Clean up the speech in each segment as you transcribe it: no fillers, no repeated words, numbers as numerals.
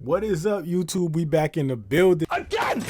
What is up, YouTube? We back in the building again.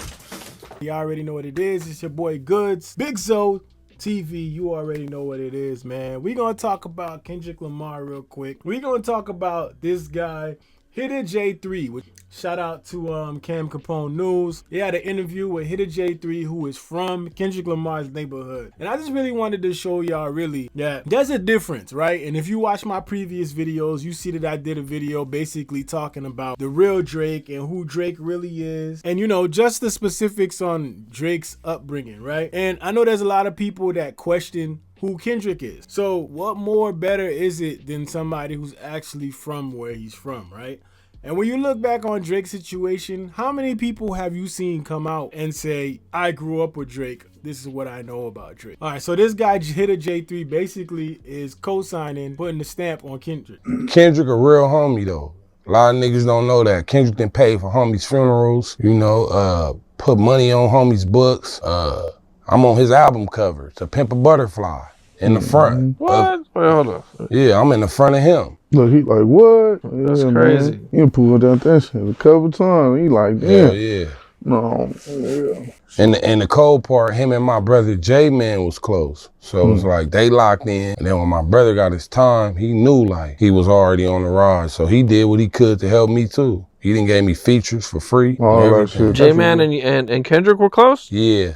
You already know what it is. It's your boy Goods, Big Zo TV. You already know what it is, man. We gonna talk about Kendrick Lamar real quick. We gonna talk about this guy, Hitta J3. Shout out to Cam Capone News. He had an interview with Hitta J3, who is from Kendrick Lamar's neighborhood. And I just really wanted to show y'all really that there's a difference, right? And if you watch my previous videos, you see that I did a video basically talking about the real Drake and who Drake really is. And you know, just the specifics on Drake's upbringing, right? And I know there's a lot of people that question who Kendrick is. So what more better is it than somebody who's actually from where he's from, right? And when you look back on Drake's situation, how many people have you seen come out and say, I grew up with Drake, this is what I know about Drake? All right, so this guy, Hitta J3, basically is co-signing, putting the stamp on Kendrick. Kendrick a real homie, though. A lot of niggas don't know that. Kendrick done paid for homies' funerals, you know, put money on homies' books. I'm on his album cover, To Pimp a Butterfly, in the front. What? Wait, hold up. Yeah, I'm in the front of him. Look, he like, what? That's crazy. Man. He pulled out that shit a couple times. He like, damn. Yeah. No, yeah. And the cold part, him and my brother J-Man was close. So it's like they locked in. And then when my brother got his time, he knew like he was already on the ride. So he did what he could to help me too. He done gave me features for free. All that shit. J-Man and Kendrick were close? Yeah.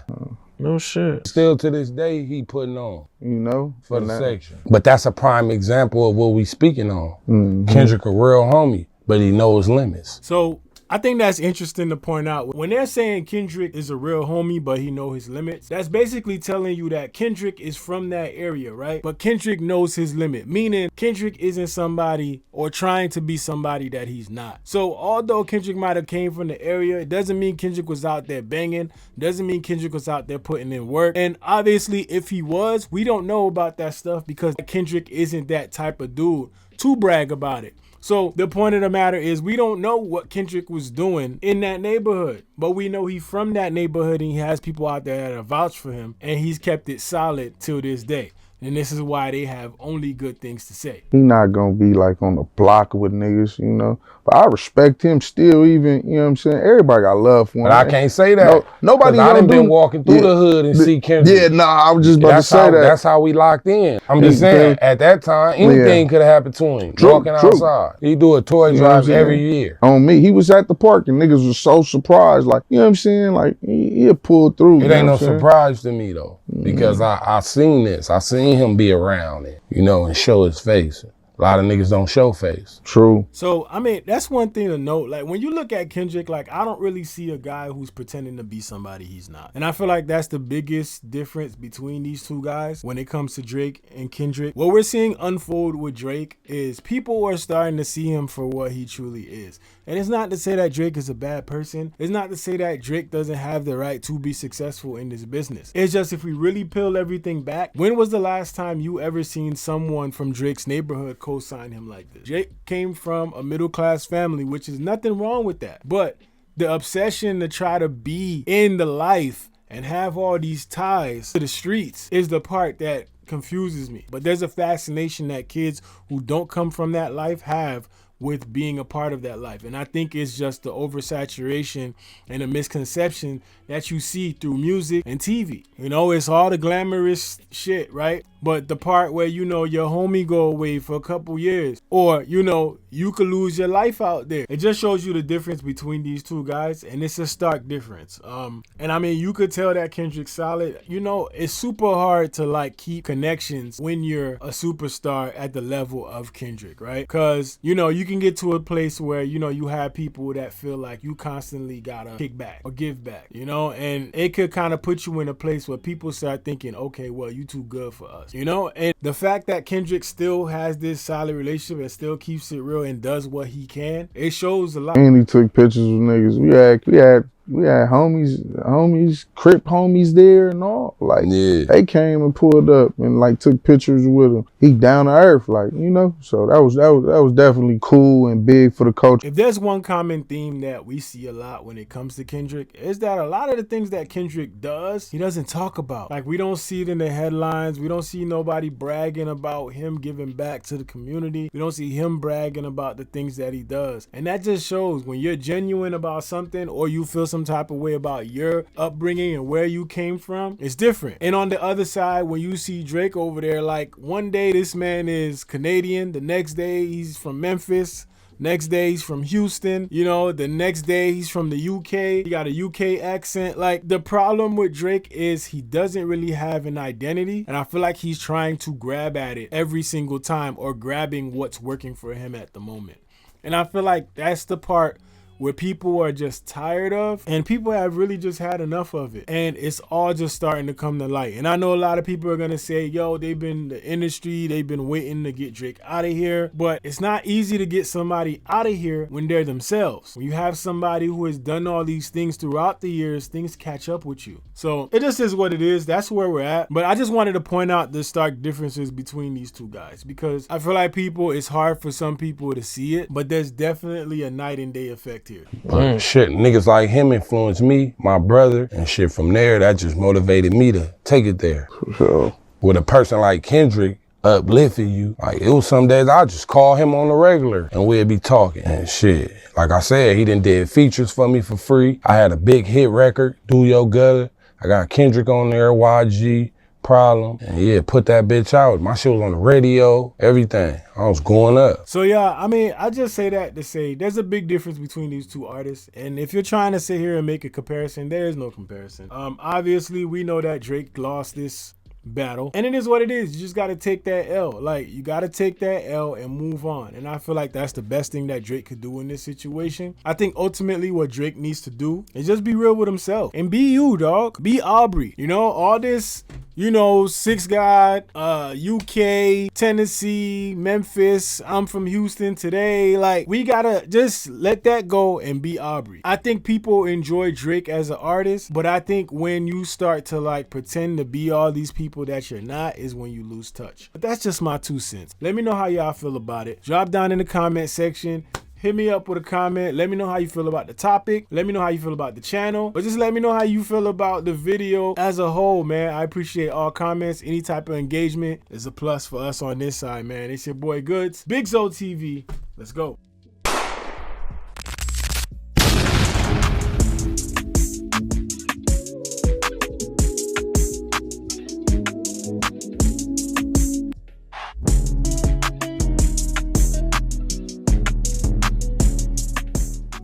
No shit. Still to this day, he putting on. You know? For the section. But that's a prime example of what we speaking on. Kendrick a real homie, but he knows limits. So I think that's interesting to point out. When they're saying Kendrick is a real homie, but he know his limits, that's basically telling you that Kendrick is from that area, right? But Kendrick knows his limit, meaning Kendrick isn't somebody or trying to be somebody that he's not. So although Kendrick might have came from the area, it doesn't mean Kendrick was out there banging, doesn't mean Kendrick was out there putting in work. And obviously if he was, we don't know about that stuff because Kendrick isn't that type of dude to brag about it. So the point of the matter is we don't know what Kendrick was doing in that neighborhood, but we know he's from that neighborhood and he has people out there that vouch for him and he's kept it solid till this day. And this is why they have only good things to say. He not gonna be like on the block with niggas, you know. But I respect him still, even, you know what I'm saying? Everybody got love for him. But I can't say that. No, nobody I done gonna been walking through the hood and see Kendrick. Yeah, nah, I was just about to say that. That's how we locked in. I'm just saying, at that time, anything could have happened to him. Walking outside. He do a toy drive every year. On me, he was at the park and niggas was so surprised. Like, you know what I'm saying? Like, he'll pull through. It ain't no surprise to me, though. Because I seen this. I seen him be around it, you know, and show his face. A lot of niggas don't show face. True. So, I mean, that's one thing to note. Like, when you look at Kendrick, like, I don't really see a guy who's pretending to be somebody he's not. And I feel like that's the biggest difference between these two guys when it comes to Drake and Kendrick. What we're seeing unfold with Drake is people are starting to see him for what he truly is. And it's not to say that Drake is a bad person. It's not to say that Drake doesn't have the right to be successful in this business. It's just if we really peel everything back, when was the last time you ever seen someone from Drake's neighborhood co-sign him like this? Drake came from a middle-class family, which is nothing wrong with that. But the obsession to try to be in the life and have all these ties to the streets is the part that confuses me. But there's a fascination that kids who don't come from that life have with being a part of that life. And I think it's just the oversaturation and the misconception that you see through music and TV. You know, it's all the glamorous shit, right? But the part where, you know, your homie go away for a couple years, or, you know, you could lose your life out there. It just shows you the difference between these two guys, and it's a stark difference. And I mean, you could tell that Kendrick's solid. You know, it's super hard to like keep connections when you're a superstar at the level of Kendrick, right? Because, you know, you can get to a place where, you know, you have people that feel like you constantly gotta kick back or give back, you know, and it could kind of put you in a place where people start thinking, okay, well, you too good for us. You know, and the fact that Kendrick still has this solid relationship and still keeps it real and does what he can, it shows a lot. And he took pictures with niggas. We had We had homies, Crip homies there and all. Like, Yeah. they came and pulled up and like took pictures with him. He down to earth, like, you know. So that was definitely cool and big for the culture. If there's one common theme that we see a lot when it comes to Kendrick, is that a lot of the things that Kendrick does, he doesn't talk about. Like, we don't see it in the headlines. We don't see nobody bragging about him giving back to the community. We don't see him bragging about the things that he does. And that just shows when you're genuine about something, or you feel some type of way about your upbringing and where you came from, it's different. And on the other side, when you see Drake over there, like, one day this man is Canadian, the next day he's from Memphis, next day he's from Houston, you know, the next day he's from the UK. He got a UK accent. Like, the problem with Drake is he doesn't really have an identity, and I feel like he's trying to grab at it every single time, or grabbing what's working for him at the moment. And I feel like that's the part where people are just tired of, and people have really just had enough of it, and it's all just starting to come to light. And I know a lot of people are gonna say, yo, they've been the industry, they've been waiting to get Drake out of here, but it's not easy to get somebody out of here when they're themselves. When you have somebody who has done all these things throughout the years, things catch up with you. So it just is what it is. That's where we're at. But I just wanted to point out the stark differences between these two guys, because I feel like it's hard for some people to see it, but there's definitely a night and day effect here. But shit, niggas like him influenced me, my brother, and shit from there, that just motivated me to take it there. So With a person like Kendrick uplifting you, like, it was some days I just call him on the regular and we'd be talking and shit. Like I said, he done did features for me for free. I had a big hit record, Do Your Gutter. I got Kendrick on there, YG, Problem, and yeah, put that bitch out. My shit was on the radio, everything. I was going up. So yeah, I mean, I just say that to say there's a big difference between these two artists. And if you're trying to sit here and make a comparison, there is no comparison. Obviously, we know that Drake lost this battle, and it is what it is. You just got to take that L. Like, you got to take that L and move on. And I feel like that's the best thing that Drake could do in this situation. I think ultimately what Drake needs to do is just be real with himself and be you, dog. Be Aubrey. You know, all this, you know, 6 God, UK, Tennessee, Memphis, I'm from Houston today. Like, we gotta just let that go and be Aubrey. I think people enjoy Drake as an artist, but I think when you start to like pretend to be all these people that you're not is when you lose touch. But that's just my 2 cents. Let me know how y'all feel about it. Drop down in the comment section. Hit me up with a comment. Let me know how you feel about the topic. Let me know how you feel about the channel. But just let me know how you feel about the video as a whole, man. I appreciate all comments. Any type of engagement is a plus for us on this side, man. It's your boy Goods. Big Zo TV. Let's go.